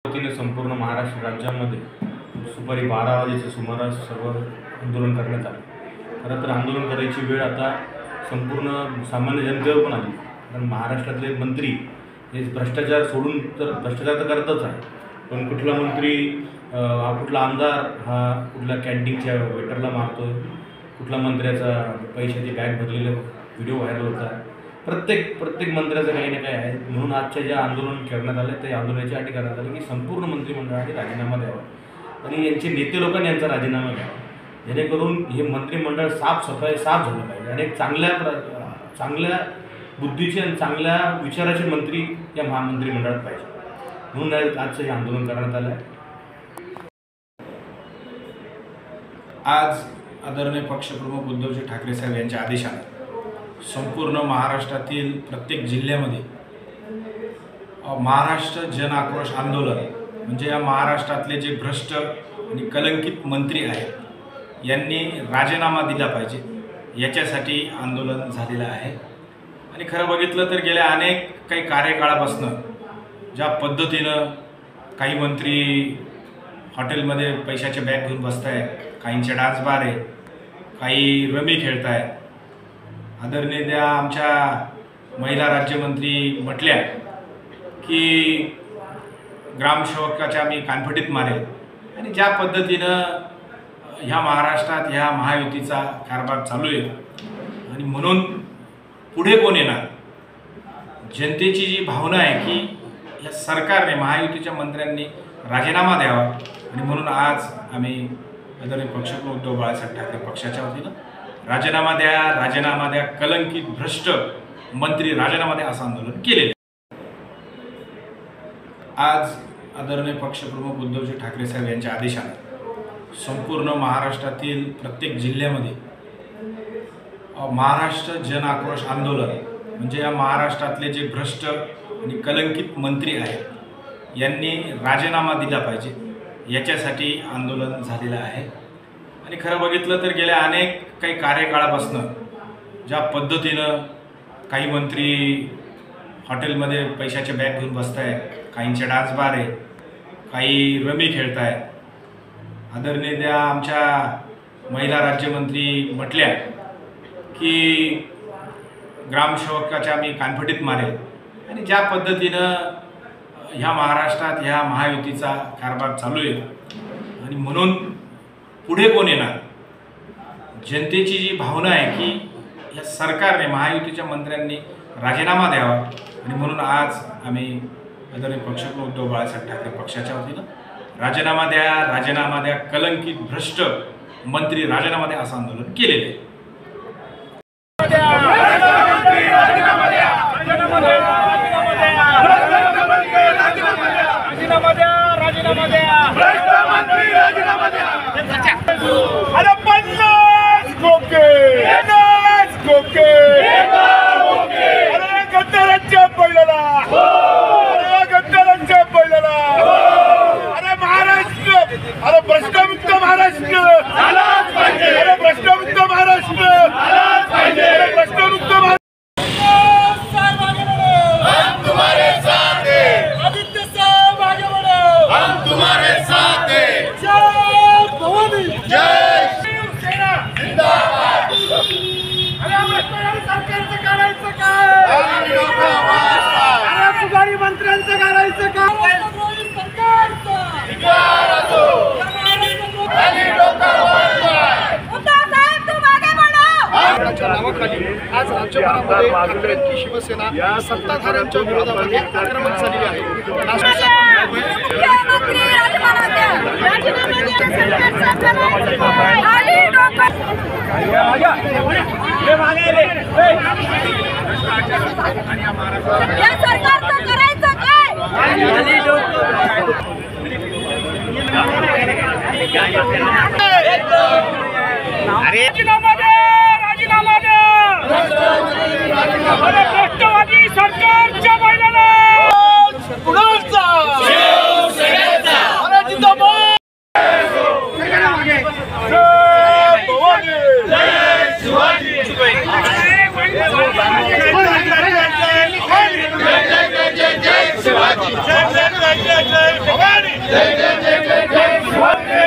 वतीने संपूर्ण महाराष्ट्र राज्यामध्ये सुमारे 12 वाजेच्या सुमारास सर्व आंदोलन करण्यात आले। खरं तर आंदोलन करायची वेळ आता संपूर्ण सामान्य जनतेवर पण आली, कारण महाराष्ट्रातले मंत्री हे भ्रष्टाचार सोडून तर भ्रष्टाचार तर करतच आहे, पण कुठला मंत्री कुठला आमदार हा कुठल्या कॅन्टीनच्या वेटरला मारतो, कुठला मंत्र्याचा पैशाची बॅग भरलेला व्हिडिओ व्हायरल होत आहे। प्रत्येक मंत्र्याचं काही ना काही आहे। म्हणून आजच्या ज्या आंदोलन करण्यात आले ते आंदोलनाची अटी करण्यात आली की संपूर्ण मंत्रिमंडळाने राजीनामा द्यावा आणि यांचे नेते लोकांनी यांचा राजीनामा घ्यावा, जेणेकरून हे मंत्रिमंडळ साफ झालं पाहिजे आणि एक चांगल्या बुद्धीचे आणि चांगल्या विचाराचे मंत्री या महामंत्रिमंडळात पाहिजे। म्हणून आजचं हे आंदोलन करण्यात आलं आहे। आज आदरणीय पक्षप्रमुख उद्धवजी ठाकरे साहेब यांच्या आदेशाने संपूर्ण महाराष्ट्रातील प्रत्येक जिल्ह्यामध्ये महाराष्ट्र जन आक्रोश आंदोलन म्हणजे या महाराष्ट्रातले जे भ्रष्ट आणि कलंकित मंत्री आहेत यांनी राजीनामा दिला पाहिजे याच्यासाठी आंदोलन झालेलं आहे। आणि खरं बघितलं तर गेल्या अनेक काही कार्यकाळापासून ज्या पद्धतीनं काही मंत्री हॉटेलमध्ये पैशाचे बॅग घेऊन बसत आहेत, काहींचे डान्स बार आहे, काही रमी खेळत आहेत। आदरणीय त्या आमच्या महिला राज्यमंत्री म्हटल्या की ग्रामसेवकाच्या मी कानफटीत मारेल, आणि ज्या पद्धतीनं ह्या महाराष्ट्रात ह्या महायुतीचा कारभार चालू आहे आणि म्हणून पुढे कोण येणार, जनतेची जी भावना आहे की या सरकारने महायुतीच्या मंत्र्यांनी राजीनामा द्यावा, आणि म्हणून आज आम्ही आदरणीय पक्षप्रमुख उद्धव बाळासाहेब ठाकरे पक्षाच्या वतीनं राजीनामा द्या, कलंकित भ्रष्ट मंत्री राजीनामा द्या असं आंदोलन केलेलं। आज आदरणीय पक्षप्रमुख उद्धवजी ठाकरे साहेब यांच्या आदेशाने संपूर्ण महाराष्ट्रातील प्रत्येक जिल्ह्यामध्ये महाराष्ट्र जन आक्रोश आंदोलन म्हणजे या महाराष्ट्रातले जे भ्रष्ट आणि कलंकित मंत्री आहेत यांनी राजीनामा दिला पाहिजे याच्यासाठी आंदोलन झालेलं आहे। आणि खरं बघितलं तर गेल्या अनेक काही कार्यकाळापासून ज्या पद्धतीनं काही मंत्री हॉटेलमध्ये पैशाचे बॅग घेऊन बसत आहेत, काहींचे डान्स बार आहे, काही रमी खेळत आहेत। आदरणीय त्या आमच्या महिला राज्यमंत्री म्हटल्या की ग्रामसेवकाच्या मी कानफटीत मारेल, आणि ज्या पद्धतीनं ह्या महाराष्ट्रात ह्या महायुतीचा कारभार चालू आहे आणि म्हणून पुढे कोण येणार, जनतेची जी भावना आहे की या सरकारने महायुतीच्या मंत्र्यांनी राजीनामा द्यावा, आणि म्हणून आज आम्ही आदरणीय पक्षप्रमुख उद्धव बाळासाहेब ठाकरे पक्षाच्या वतीनं राजीनामा द्या, कलंकित भ्रष्ट मंत्री राजीनामा द्या असं आंदोलन केलेलं आहे। भ्रष्टमुक्त महाराष्ट्र झालाच पाहिजे, भ्रष्टमुक्त महाराष्ट्र झालाच पाहिजे, भ्रष्टमुक्त हम तुम्हारे साथ हैं, आदित्य साहब आगे बढ़ो, हम तुम्हारे साथ हैं, जय भवानी, जय शिवसेना जिंदाबाद। अरे सरकारचं करायचं काय, अरे पुजारी मंत्र्यांचं करायचं काय, नावाखाली आज राज्यभरामध्ये ठाकरेंची शिवसेना सत्ताधाऱ्यांच्या विरोधामध्ये आक्रमक झालेली आहे। राष्ट्रवादी सरकारच्या महिलांना शिवाजी शिवसेनेने जय जय जय जय जय शिवसेना